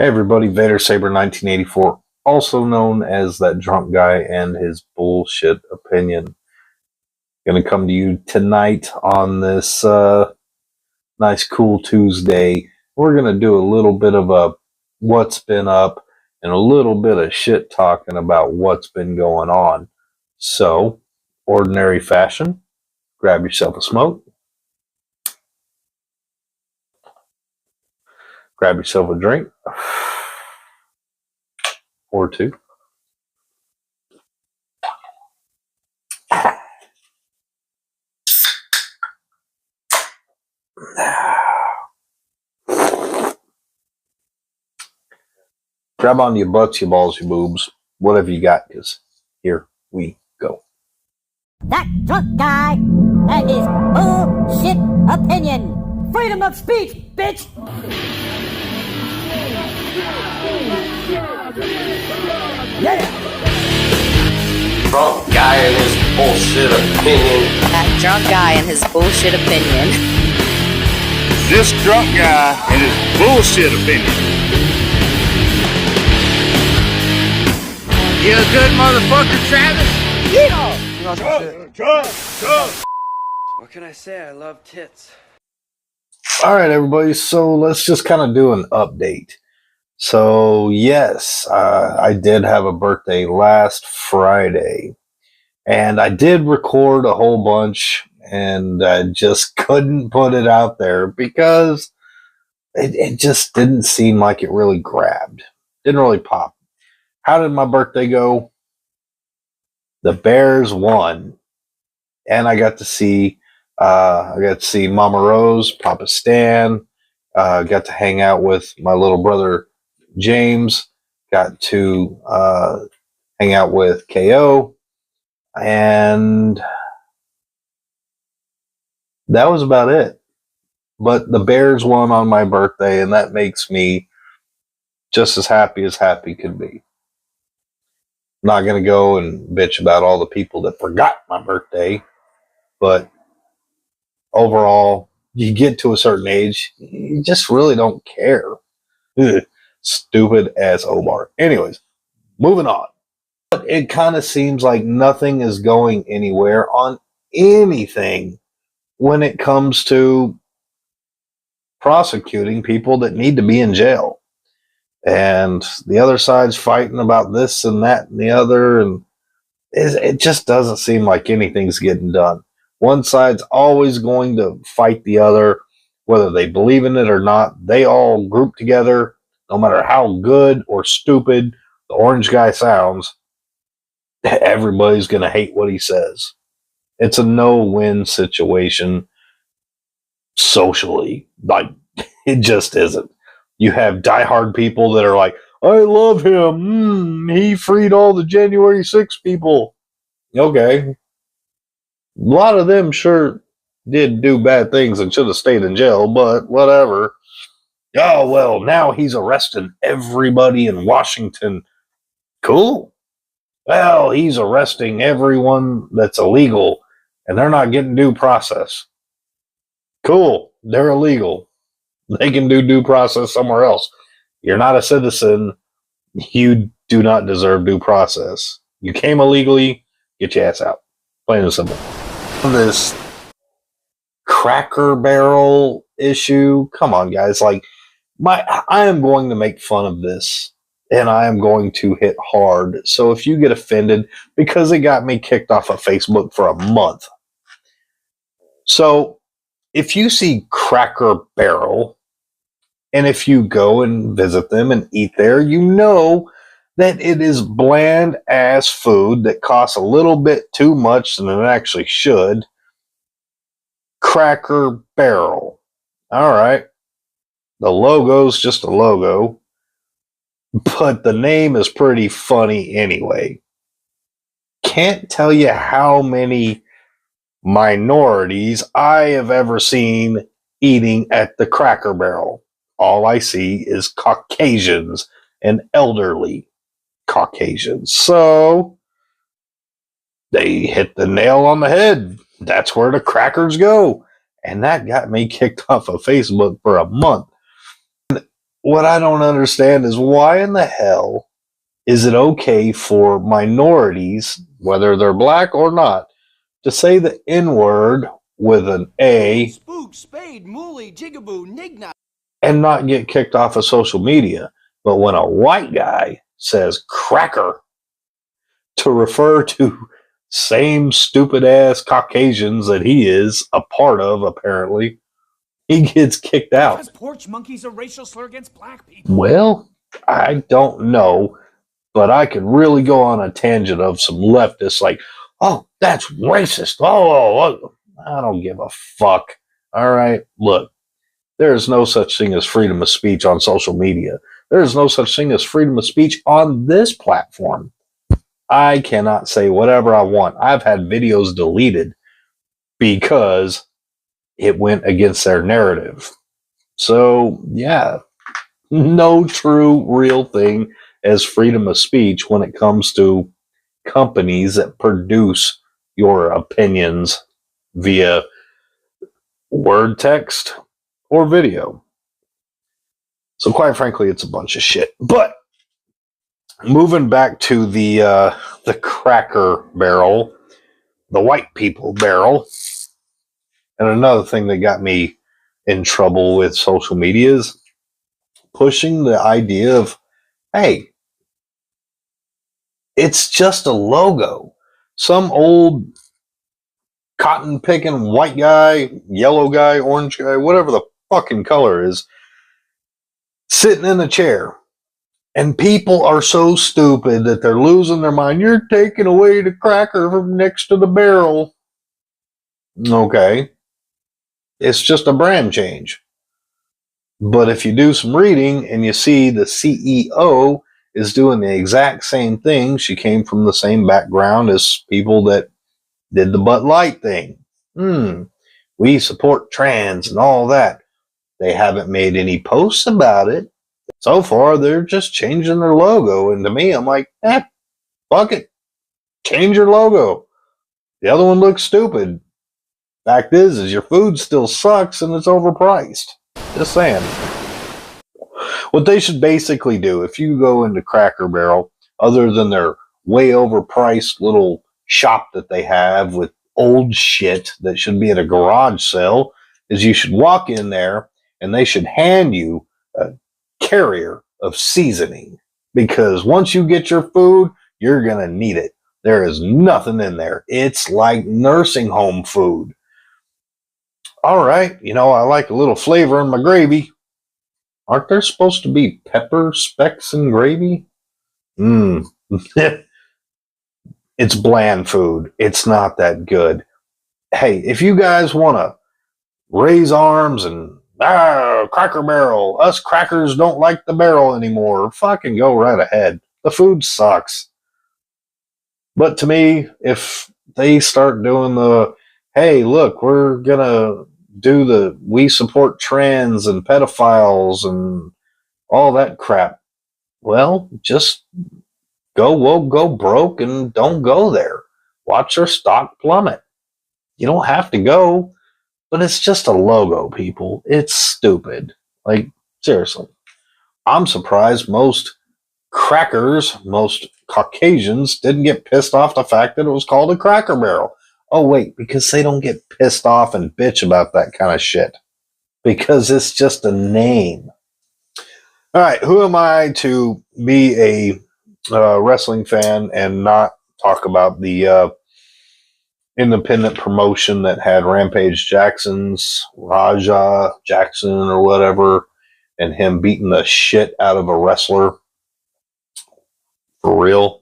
Hey everybody, Vader Saber 1984, also known as that drunk guy and his bullshit opinion. Going to come to you tonight on this nice cool Tuesday. We're going to do a little bit of a what's been up and a little bit of shit talking about what's been going on. So, ordinary fashion, grab yourself a smoke, grab yourself a drink or two. Grab on your butts, your balls, your boobs, whatever you got, because here we go. That drunk guy and his bullshit opinion. Freedom of speech, bitch! Yeah! Drunk guy and his bullshit opinion. That drunk guy and his bullshit opinion. This drunk guy and his bullshit opinion. You a good motherfucker, Travis? Yeah! What can I say? I love tits. All right, everybody. So let's just kind of do an update. So yes, I did have a birthday last Friday, and I did record a whole bunch, and I just couldn't put it out there because it just didn't seem like it really grabbed. Didn't really pop. How did my birthday go? The Bears won, and I got to see Mama Rose, Papa Stan. Got to hang out with my little brother James. Got to hang out with KO, and that was about it. But the Bears won on my birthday, and that makes me just as happy could be. I'm not going to go and bitch about all the people that forgot my birthday, but overall, you get to a certain age, you just really don't care. Ugh, stupid ass Omar. Anyways, moving on. But it kind of seems like nothing is going anywhere on anything when it comes to prosecuting people that need to be in jail. And the other side's fighting about this and that and the other, and it just doesn't seem like anything's getting done. One side's always going to fight the other, whether they believe in it or not. They all group together, no matter how good or stupid the orange guy sounds, everybody's going to hate what he says. It's a no-win situation socially. Like, it just isn't. You have diehard people that are like, I love him. He freed all the January 6th people. Okay. A lot of them sure did do bad things and should have stayed in jail, but whatever. Oh, well, now he's arresting everybody in Washington. Cool. Well, he's arresting everyone that's illegal, and they're not getting due process. Cool. They're illegal. They can do due process somewhere else. You're not a citizen. You do not deserve due process. You came illegally, get your ass out. Plain and simple. This Cracker Barrel issue, come on, guys. Like, I am going to make fun of this, and I am going to hit hard. So if you get offended, because it got me kicked off of Facebook for a month. So if you see Cracker Barrel, and if you go and visit them and eat there, you know that it is bland ass food that costs a little bit too much than it actually should. Cracker Barrel. All right. The logo's just a logo, but the name is pretty funny anyway. Can't tell you how many minorities I have ever seen eating at the Cracker Barrel. All I see is Caucasians and elderly Caucasians. So they hit the nail on the head. That's where the crackers go. And that got me kicked off of Facebook for a month. what I don't understand is why in the hell is it okay for minorities, whether they're black or not, to say the N word with an A Spook, spade, mooly, jigaboo, nigna. and not get kicked off of social media? But when a white guy says cracker to refer to same stupid ass Caucasians that he is a part of, apparently, he gets kicked out. Because porch monkey's a racial slur against black people. Well, I don't know, but I could really go on a tangent of some leftists like, oh, that's racist. Oh, I don't give a fuck. All right, look, there is no such thing as freedom of speech on social media. There is no such thing as freedom of speech on this platform. I cannot say whatever I want. I've had videos deleted because it went against their narrative. So, yeah, no true real thing as freedom of speech when it comes to companies that produce your opinions via word, text, or video. So quite frankly, it's a bunch of shit. But moving back to the Cracker Barrel, the white people barrel, and another thing that got me in trouble with social media is pushing the idea of, hey, it's just a logo. Some old cotton picking white guy, yellow guy, orange guy, whatever the fucking color is, sitting in a chair. And people are so stupid that they're losing their mind. You're taking away the cracker from next to the barrel. Okay. It's just a brand change. But if you do some reading and you see the CEO is doing the exact same thing, she came from the same background as people that did the Bud Light thing. We support trans and all that. They haven't made any posts about it. So far, they're just changing their logo. And to me, I'm like, fuck it. Change your logo. The other one looks stupid. Fact is your food still sucks and it's overpriced. Just saying. What they should basically do, if you go into Cracker Barrel, other than their way overpriced little shop that they have with old shit that should be at a garage sale, is you should walk in there and they should hand you a carrier of seasoning. Because once you get your food, you're going to need it. There is nothing in there. It's like nursing home food. All right, I like a little flavor in my gravy. Aren't there supposed to be pepper specks in gravy? It's bland food. It's not that good. Hey, if you guys want to raise arms and Cracker Barrel, us crackers don't like the barrel anymore, fucking go right ahead. The food sucks. But to me, if they start doing the, hey, look, we're gonna do the we support trans and pedophiles and all that crap, well, just go broke and don't go there. Watch your stock plummet. You don't have to go, but it's just a logo, people. It's stupid. Like, seriously. I'm surprised most crackers, most Caucasians didn't get pissed off the fact that it was called a Cracker Barrel. Oh, wait, because they don't get pissed off and bitch about that kind of shit. Because it's just a name. All right, who am I to be a wrestling fan and not talk about the independent promotion that had Rampage Jackson's Raja Jackson or whatever, and him beating the shit out of a wrestler? For real.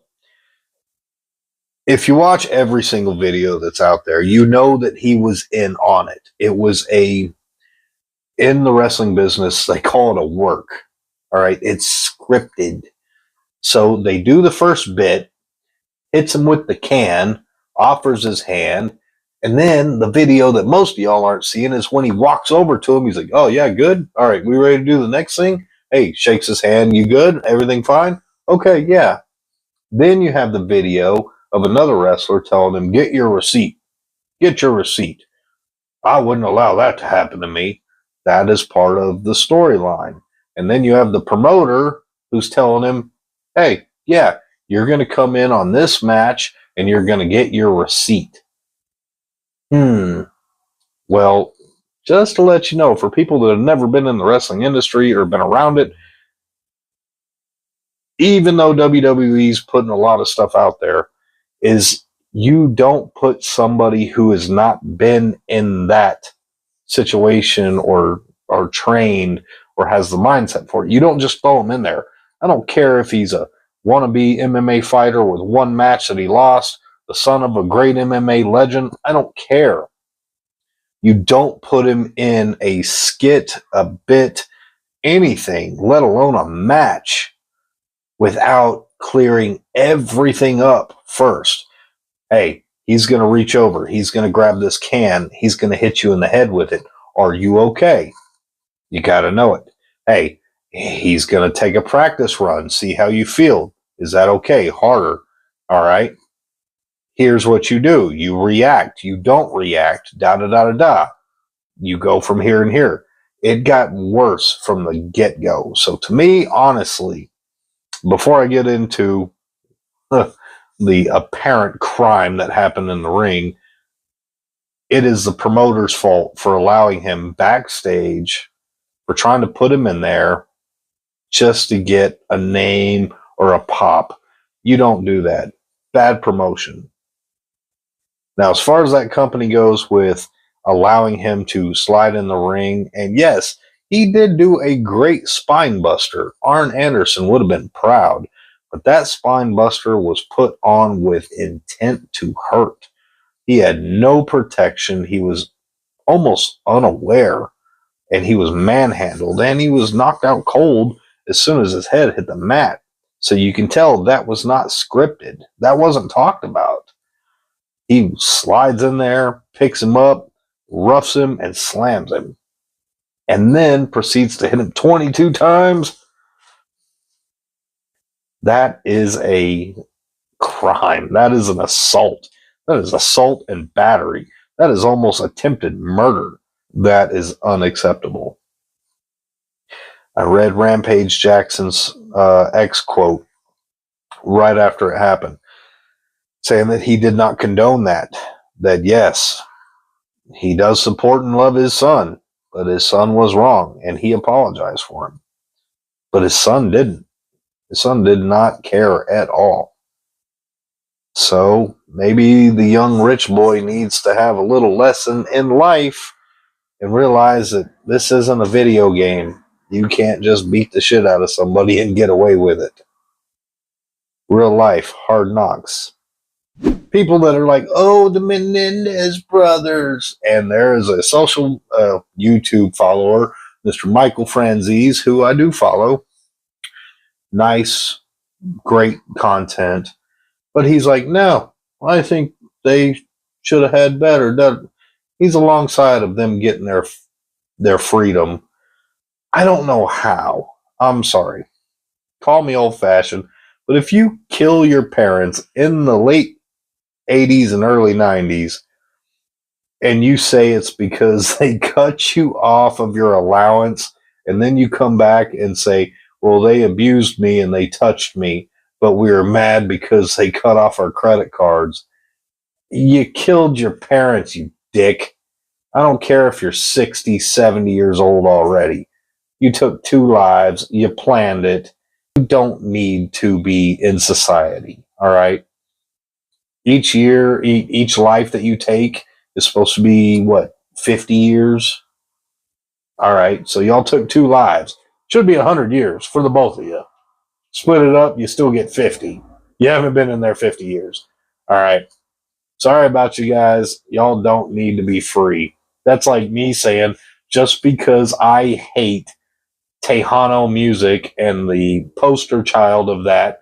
If you watch every single video that's out there, you know that he was in on it. It was in the wrestling business, they call it a work. All right. It's scripted. So they do the first bit, hits him with the can, offers his hand. And then the video that most of y'all aren't seeing is when he walks over to him. He's like, oh yeah, good. All right. We ready to do the next thing? Hey, shakes his hand. You good? Everything fine? Okay. Yeah. Then you have the video of another wrestler telling him, get your receipt. Get your receipt. I wouldn't allow that to happen to me. That is part of the storyline. And then you have the promoter who's telling him, hey, yeah, you're going to come in on this match and you're going to get your receipt. Well, just to let you know, for people that have never been in the wrestling industry or been around it, even though WWE's putting a lot of stuff out there, is you don't put somebody who has not been in that situation or trained or has the mindset for it. You don't just throw him in there. I don't care if he's a wannabe MMA fighter with one match that he lost, the son of a great MMA legend. I don't care. You don't put him in a skit, a bit, anything, let alone a match, without clearing everything up first. Hey, he's going to reach over. He's going to grab this can. He's going to hit you in the head with it. Are you okay? You got to know it. Hey, he's going to take a practice run. See how you feel. Is that okay? Harder. All right. Here's what you do. You react. You don't react. Da-da-da-da-da. You go from here and here. It got worse from the get-go. So to me, honestly, before I get into the apparent crime that happened in the ring, it is the promoter's fault for allowing him backstage, for trying to put him in there just to get a name or a pop. You don't do that. Bad promotion. Now, as far as that company goes with allowing him to slide in the ring, and yes, he did do a great spine buster. Arn Anderson would have been proud, but that spine buster was put on with intent to hurt. He had no protection. He was almost unaware, and he was manhandled, and he was knocked out cold as soon as his head hit the mat. So you can tell that was not scripted. That wasn't talked about. He slides in there, picks him up, roughs him, and slams him. And then proceeds to hit him 22 times. That is a crime. That is an assault. That is assault and battery. That is almost attempted murder. That is unacceptable. I read Rampage Jackson's X quote right after it happened, saying that he did not condone that. That yes, he does support and love his son, but his son was wrong, and he apologized for him. But his son didn't. His son did not care at all. So maybe the young rich boy needs to have a little lesson in life and realize that this isn't a video game. You can't just beat the shit out of somebody and get away with it. Real life, hard knocks. People that are like, oh, the Menendez brothers. And there is a social YouTube follower, Mr. Michael Franzese, who I do follow. Nice, great content. But he's like, no, I think they should have had better. He's alongside of them getting their freedom. I don't know how. I'm sorry. Call me old-fashioned. But if you kill your parents in the late 80s and early 90s, and you say it's because they cut you off of your allowance, and then you come back and say, well, they abused me and they touched me, but we were mad because they cut off our credit cards. You killed your parents, you dick. I don't care if you're 60, 70 years old already. You took 2 lives. You planned it. You don't need to be in society, all right? Each year, each life that you take is supposed to be, 50 years? All right, so y'all took 2 lives. Should be 100 years for the both of you. Split it up, you still get 50. You haven't been in there 50 years. All right. Sorry about you guys. Y'all don't need to be free. That's like me saying, just because I hate Tejano music and the poster child of that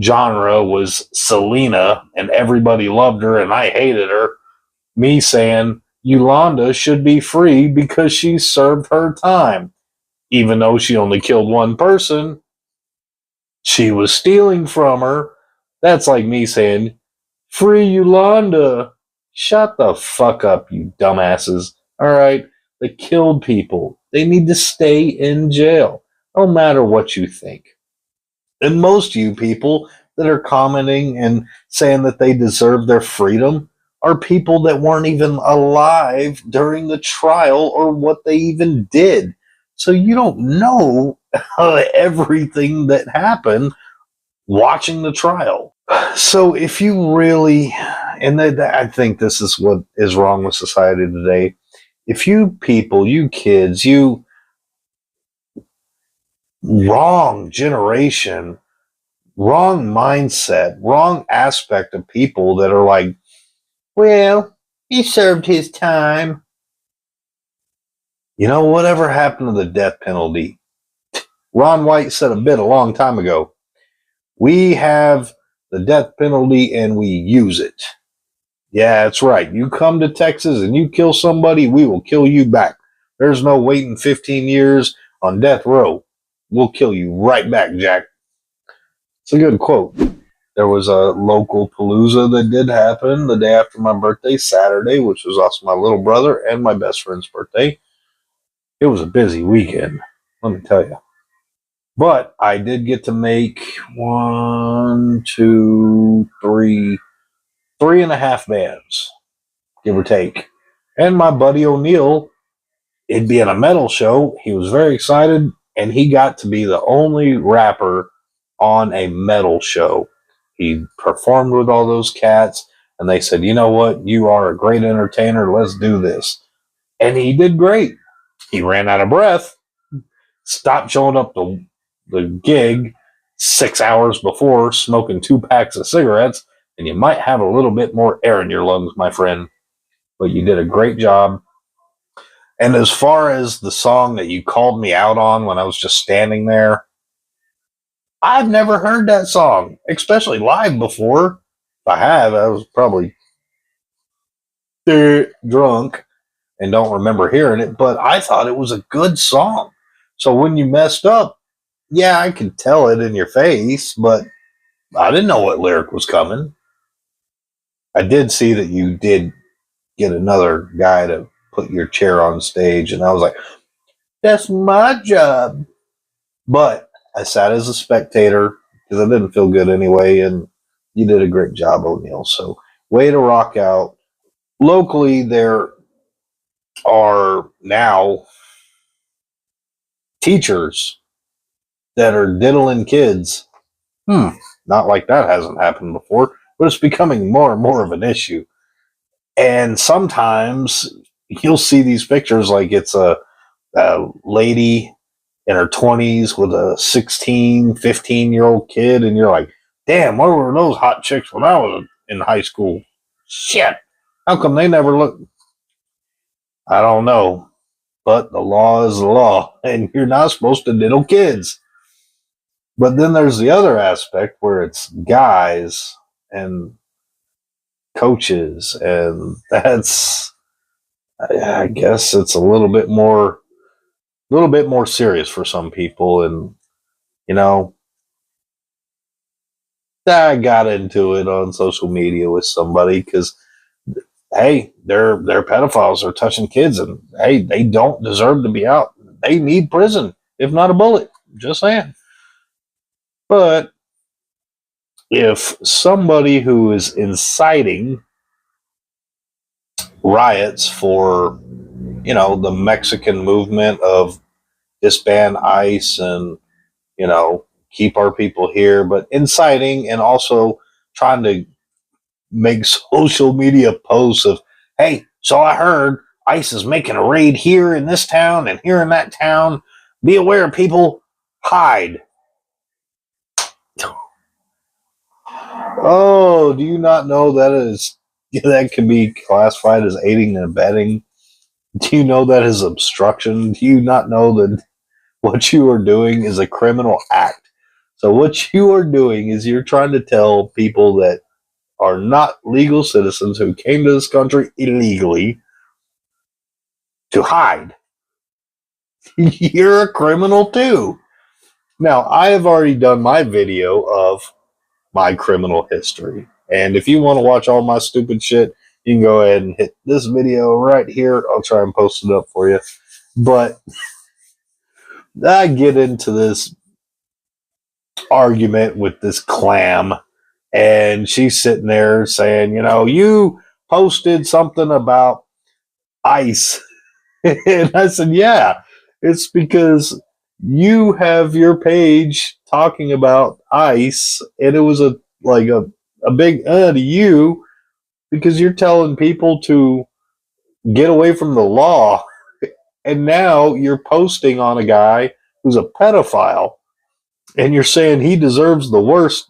genre was Selena and everybody loved her and I hated her, me saying Yolanda should be free because she served her time. Even though she only killed one person, she was stealing from her. That's like me saying, free Yolanda. Shut the fuck up, you dumbasses. All right? They killed people. They need to stay in jail. no matter what you think. And most of you people that are commenting and saying that they deserve their freedom are people that weren't even alive during the trial or what they even did. So you don't know everything that happened watching the trial. So if you really, and I think this is what is wrong with society today, if you people, you kids, you wrong generation, wrong mindset, wrong aspect of people that are like, well, he served his time. You know, whatever happened to the death penalty? Ron White said a bit a long time ago. We have the death penalty and we use it. Yeah, that's right. You come to Texas and you kill somebody, we will kill you back. There's no waiting 15 years on death row. We'll kill you right back, Jack. It's a good quote. There was a local palooza that did happen the day after my birthday, Saturday, which was also my little brother and my best friend's birthday. It was a busy weekend, let me tell you. But I did get to make 3.5 bands, give or take. And my buddy O'Neill, it'd be at a metal show. He was very excited, and he got to be the only rapper on a metal show. He performed with all those cats, and they said, you know what? You are a great entertainer. Let's do this. And he did great. He ran out of breath, stopped showing up to the gig 6 hours before, smoking 2 packs of cigarettes, and you might have a little bit more air in your lungs, my friend. But you did a great job. And as far as the song that you called me out on when I was just standing there, I've never heard that song, especially live before. If I have, I was probably drunk and don't remember hearing it, but I thought it was a good song. So when you messed up, yeah, I could tell it in your face, but I didn't know what lyric was coming. I did see that you did get another guy to put your chair on stage, and I was like, that's my job. But I sat as a spectator because I didn't feel good anyway, and you did a great job, O'Neill. So way to rock out. Locally, there are now teachers that are diddling kids. Not like that hasn't happened before, but it's becoming more and more of an issue. And sometimes you'll see these pictures like it's a lady in her 20s with a 16, 15-year-old kid, and you're like, damn, where were those hot chicks when I was in high school? Shit. How come they never looked? I don't know. But the law is the law, and you're not supposed to diddle kids. But then there's the other aspect where it's guys and coaches, and that's, I guess it's a little bit more serious for some people. And you know, I got into it on social media with somebody because, hey, they're pedophiles, are touching kids, and hey, they don't deserve to be out. They need prison, if not a bullet. Just saying. But if somebody who is inciting riots for, you know, the Mexican movement of disband ICE and, you know, keep our people here, but inciting and also trying to make social media posts of, hey, so I heard ICE is making a raid here in this town and here in that town. Be aware, people, hide. Oh, do you not know that can be classified as aiding and abetting? Do you know that is obstruction? Do you not know that what you are doing is a criminal act? So what you are doing is you're trying to tell people that are not legal citizens who came to this country illegally to hide. You're a criminal too. Now, I have already done my video of my criminal history. And if you want to watch all my stupid shit, you can go ahead and hit this video right here. I'll try and post it up for you. But I get into this argument with this clam, and she's sitting there saying, you posted something about ICE. And I said, yeah, it's because you have your page talking about ICE, and it was a big to you because you're telling people to get away from the law, and now you're posting on a guy who's a pedophile, and you're saying he deserves the worst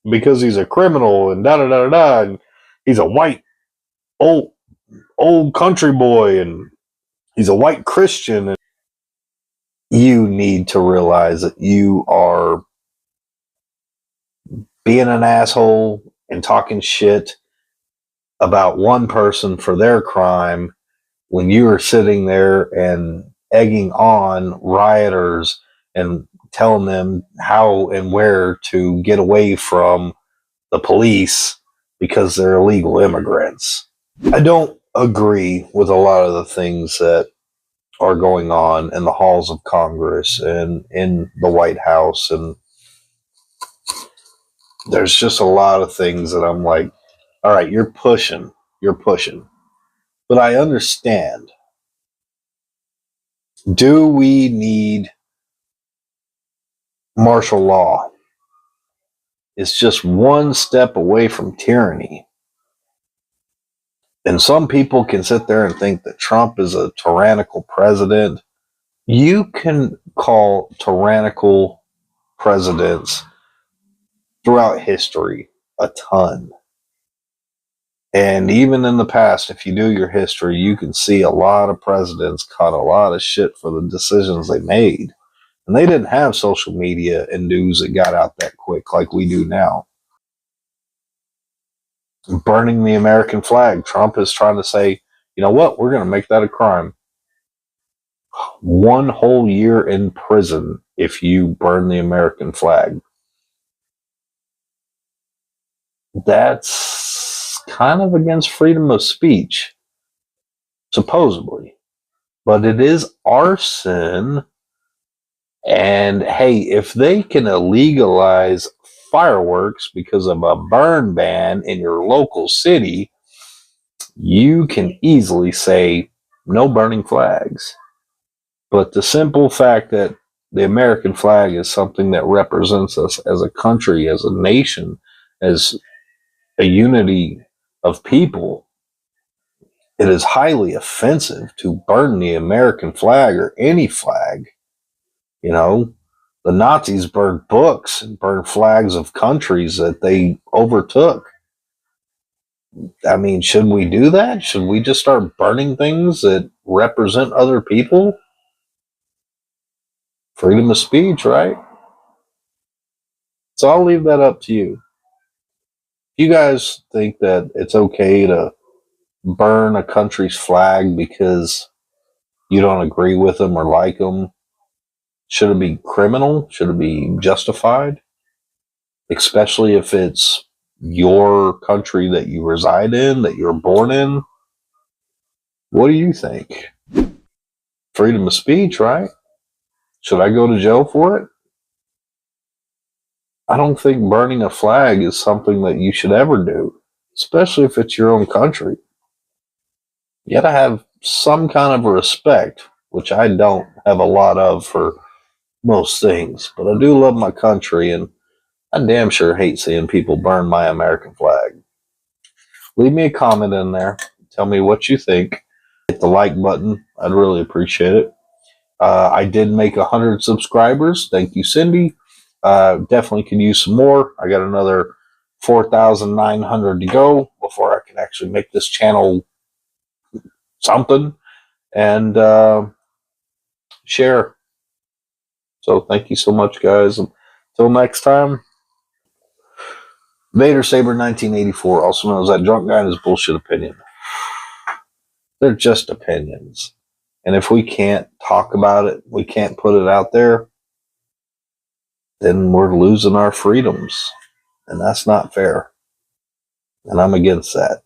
because he's a criminal and da da da da, and he's a white old country boy, and he's a white Christian. And you need to realize that you are being an asshole and talking shit about one person for their crime when you are sitting there and egging on rioters and telling them how and where to get away from the police because they're illegal immigrants. I don't agree with a lot of the things that are going on in the halls of Congress and in the White House, and there's just a lot of things that I'm like, all right, you're pushing, but I understand. Do we need martial law? It's just one step away from tyranny. And some people can sit there and think that Trump is a tyrannical president. You can call tyrannical presidents throughout history a ton. And even in the past, if you do your history, you can see a lot of presidents caught a lot of shit for the decisions they made. And they didn't have social media and news that got out that quick like we do now. Burning the American flag. Trump is trying to say, you know what, we're going to make that a crime. 1 whole year in prison if you burn the American flag. That's kind of against freedom of speech, supposedly. But it is arson. And hey, if they can illegalize fireworks because of a burn ban in your local city, you can easily say no burning flags. But the simple fact that the American flag is something that represents us as a country, as a nation, as a unity of people, it is highly offensive to burn the American flag or any flag. You know, the Nazis burned books and burned flags of countries that they overtook. I mean, should we do that? Should we just start burning things that represent other people? Freedom of speech, right? So I'll leave that up to you. You guys think that it's okay to burn a country's flag because you don't agree with them or like them? Should it be criminal? Should it be justified? Especially if it's your country that you reside in, that you're born in? What do you think? Freedom of speech, right? Should I go to jail for it? I don't think burning a flag is something that you should ever do, especially if it's your own country. You gotta have some kind of respect, which I don't have a lot of for most things, but I do love my country, and I damn sure hate seeing people burn my American flag. Leave me a comment in there. Tell me what you think. Hit the like button. I'd really appreciate it. I did make 100 subscribers. Thank you, Cindy. Definitely could use some more. I got another 4,900 to go before I can actually make this channel something and share. So thank you so much, guys. Until next time, Vader Saber 1984, also known as that drunk guy and his bullshit opinion. They're just opinions. And if we can't talk about it, we can't put it out there, then we're losing our freedoms. And that's not fair. And I'm against that.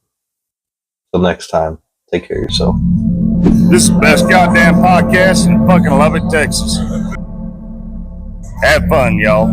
Till next time, take care of yourself. This is the best goddamn podcast in fucking Lubbock, Texas. Have fun, y'all.